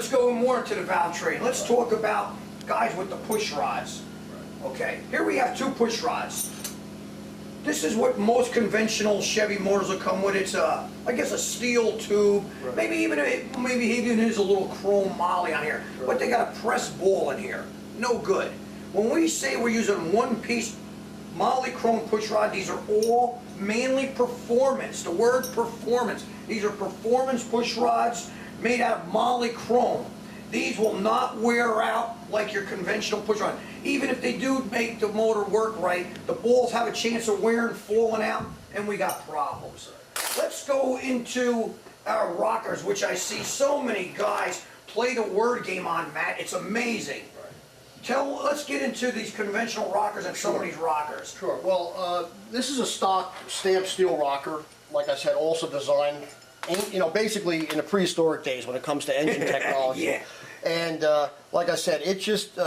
let's go more into the valve train. Let's talk about guys with the push rods. Okay, here we have two push rods. This is what most conventional Chevy motors will come with. It's a, I guess, a steel tube. Right. Maybe even is a little chrome moly on here. Right. But they got a pressed ball in here. No good. When we say we're using one-piece moly chrome push rod, these are all mainly performance. The word performance. These are performance push rods made out of moly chrome. These will not wear out like your conventional push rod. Even if they do make the motor work right, the balls have a chance of wearing, falling out, and we got problems. Let's go into our rockers, which I see so many guys play the word game on, Matt. It's amazing. Let's get into these conventional rockers and some of these rockers. Sure. Well, this is a stock stamped steel rocker, like I said, also designed, basically in the prehistoric days when it comes to engine technology. Yeah. And like I said, it's just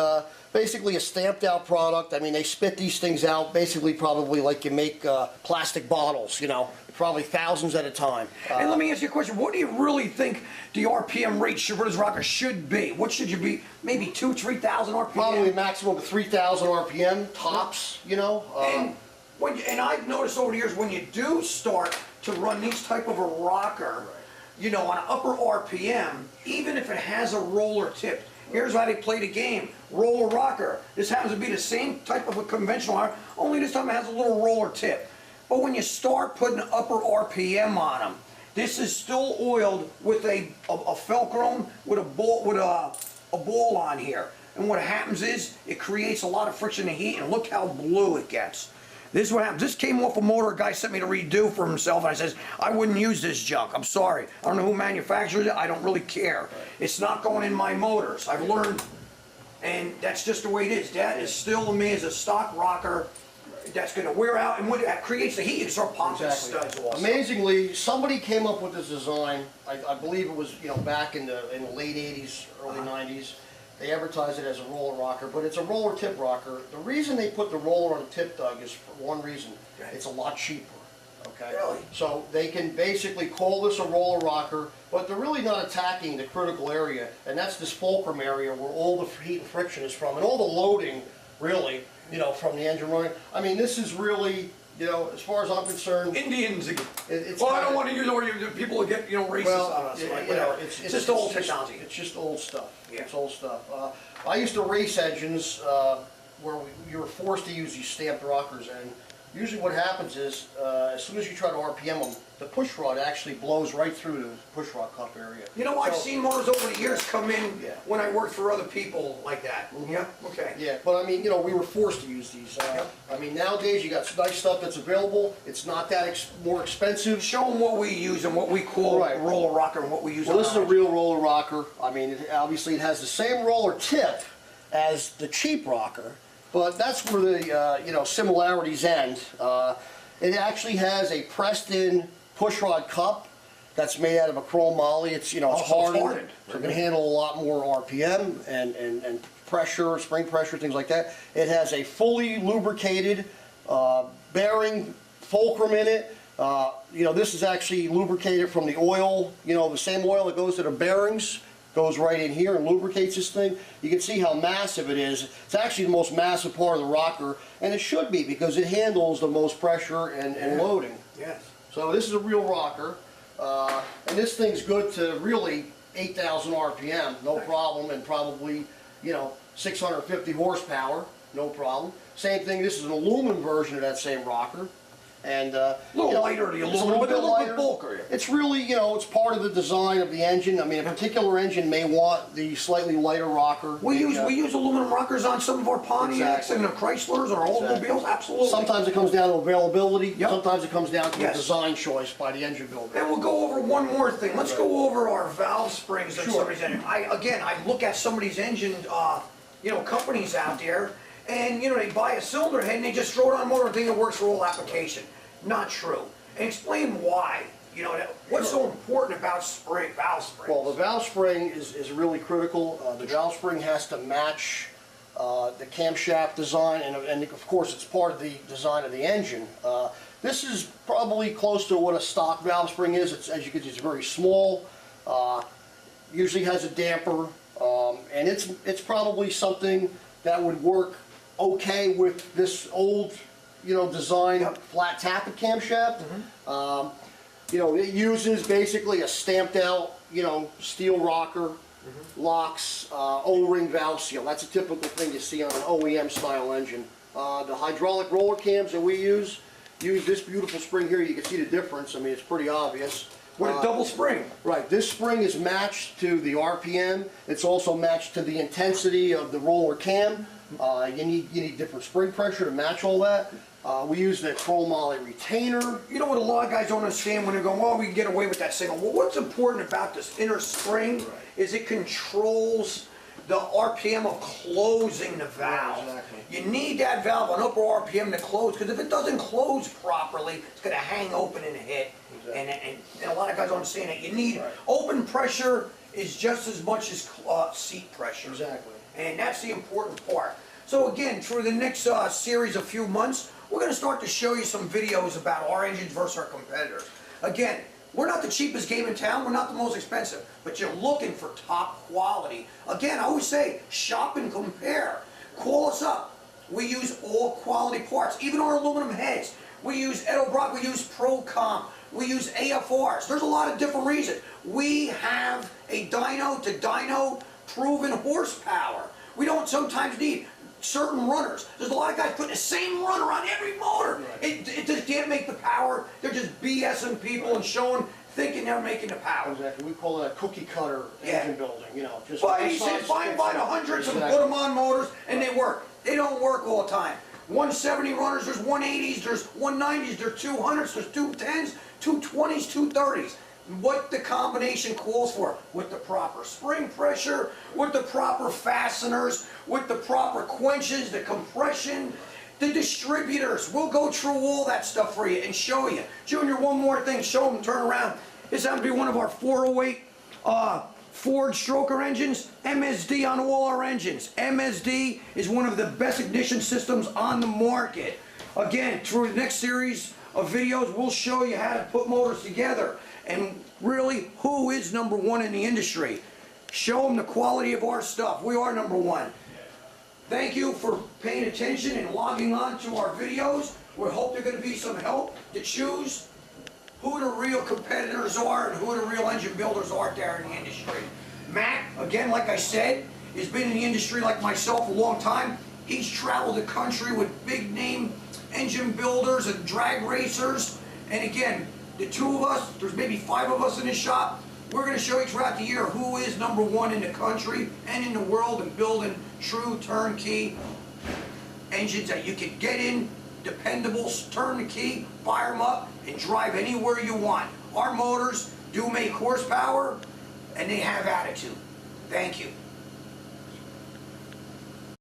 basically a stamped out product. I mean, they spit these things out basically probably like you make plastic bottles, probably thousands at a time. And let me ask you a question. What do you really think the RPM rate for this rocker should be? What should you be? Maybe 2,000 to 3,000 RPM? Probably a maximum of 3,000 RPM, tops, And I've noticed over the years when you do start to run these type of a rocker, on an upper RPM, even if it has a roller tip, here's how they play the game. Roller rocker. This happens to be the same type of a conventional rocker, only this time it has a little roller tip. But when you start putting upper RPM on them, this is still oiled with a Velcro with a ball on here. And what happens is it creates a lot of friction and heat, and look how blue it gets. This is what happens. This came off a motor a guy sent me to redo for himself, and I says, I wouldn't use this junk. I'm sorry. I don't know who manufactures it. I don't really care. It's not going in my motors. I've learned, and that's just the way it is. That is still to me as a stock rocker that's going to wear out, and when it creates the heat, it starts popping studs also. Amazingly, somebody came up with this design. I believe it was back in the late 80s, early 90s. They advertise it as a roller rocker, but it's a roller tip rocker. The reason they put the roller on the tip, Doug, is for one reason. Okay. It's a lot cheaper. Okay. Really? So they can basically call this a roller rocker, but they're really not attacking the critical area, and that's this fulcrum area where all the heat and friction is from, and all the loading, really, from the engine running. I mean, this is really, as far as I'm concerned, Indians. I don't want to use the word. People will get racist on us. It's just old technology. It's just old stuff. Yeah. It's old stuff. I used to race engines where you were forced to use these stamped rockers, and usually what happens is as soon as you try to RPM them, the push rod actually blows right through the push rod cup area. I've seen motors over the years come in when I worked for other people like that. Mm-hmm. Yeah, okay. Yeah, but I mean, we were forced to use these. I mean, nowadays you got nice stuff that's available. It's not that more expensive. Show them what we use and what we call a roller rocker and what we use. Well, this is a real roller rocker. I mean, obviously it has the same roller tip as the cheap rocker, but that's where the similarities end. It actually has a pressed-in pushrod cup that's made out of a chrome moly. It's it's hardened, so it can handle a lot more RPM and pressure, spring pressure, things like that. It has a fully lubricated bearing fulcrum in it. This is actually lubricated from the oil. The same oil that goes to the bearings goes right in here and lubricates this thing. You can see how massive it is. It's actually the most massive part of the rocker, and it should be because it handles the most pressure and loading. Yes. So this is a real rocker, and this thing's good to really 8,000 RPM, no problem, and probably 650 horsepower, no problem. Same thing. This is an aluminum version of that same rocker. And a little lighter, the aluminum, but a little bit bulkier. It's really, it's part of the design of the engine. I mean, a particular engine may want the slightly lighter rocker. We use aluminum rockers on some of our Pontiacs and the Chryslers or Oldsmobiles, absolutely. Sometimes it comes down to availability. Yep. Sometimes it comes down to a design choice by the engine builder. And we'll go over one more thing. Let's go over our valve springs and somebody's engine. I look at some of these engine, companies out there. And they buy a cylinder head and they just throw it on a motor and think it works for all application. Not true. And explain why. What's so important about valve springs? Well, the valve spring is really critical. The valve spring has to match the camshaft design, and of course it's part of the design of the engine. This is probably close to what a stock valve spring is. As you can see, it's very small. usually has a damper, and it's probably something that would work okay with this old, design flat tappet camshaft. It uses basically a stamped out, steel rocker, locks, O-ring valve seal. That's a typical thing you see on an OEM style engine. The hydraulic roller cams that we use this beautiful spring here. You can see the difference. I mean, it's pretty obvious. With a double spring. Right, this spring is matched to the RPM. It's also matched to the intensity of the roller cam. You need different spring pressure to match all that. We use the chromoly retainer. You know what a lot of guys don't understand when they're going, well, we can get away with that single. Well, what's important about this inner spring is it controls the RPM of closing the valve. Exactly. You need that valve on upper RPM to close, because if it doesn't close properly, it's going to hang open and hit. Exactly. And a lot of guys don't understand that. You need open pressure is just as much as seat pressure. Exactly. And that's the important part. So again, through the next series of few months, we're going to start to show you some videos about our engines versus our competitors. Again, we're not the cheapest game in town, we're not the most expensive, but you're looking for top quality. Again, I always say, shop and compare. Call us up. We use all quality parts, even our aluminum heads. We use Edelbrock, we use Procom, we use AFRs. There's a lot of different reasons. We have a dyno to dyno proven horsepower. We don't sometimes need certain runners. There's a lot of guys putting the same runner on every motor. It just can't make the power. They're just BSing people and thinking they're making the power. Exactly. We call it a cookie cutter engine building. Just Find the hundreds and put them on motors, and they work. They don't work all the time. 170 runners, there's 180s, there's 190s, there's 200s, there's 210s, 220s, 230s. What the combination calls for, with the proper spring pressure, with the proper fasteners, with the proper quenches, the compression, the distributors. We'll go through all that stuff for you and show you. Junior, one more thing, show them, turn around. This happens to be one of our 408 Ford stroker engines, MSD on all our engines. MSD is one of the best ignition systems on the market. Again, through the next series of videos, we'll show you how to put motors together and really who is number one in the industry. Show them the quality of our stuff. We are number one. Thank you for paying attention and logging on to our videos. We hope they're going to be some help to choose who the real competitors are and who the real engine builders are there in the industry. Matt, again, like I said, has been in the industry like myself a long time. He's traveled the country with big name engine builders and drag racers. And again, the two of us, there's maybe 5 of us in this shop, we're going to show you throughout the year who is number one in the country and in the world in building true turnkey engines that you can get in, dependable, turnkey, fire them up, and drive anywhere you want. Our motors do make horsepower, and they have attitude. Thank you.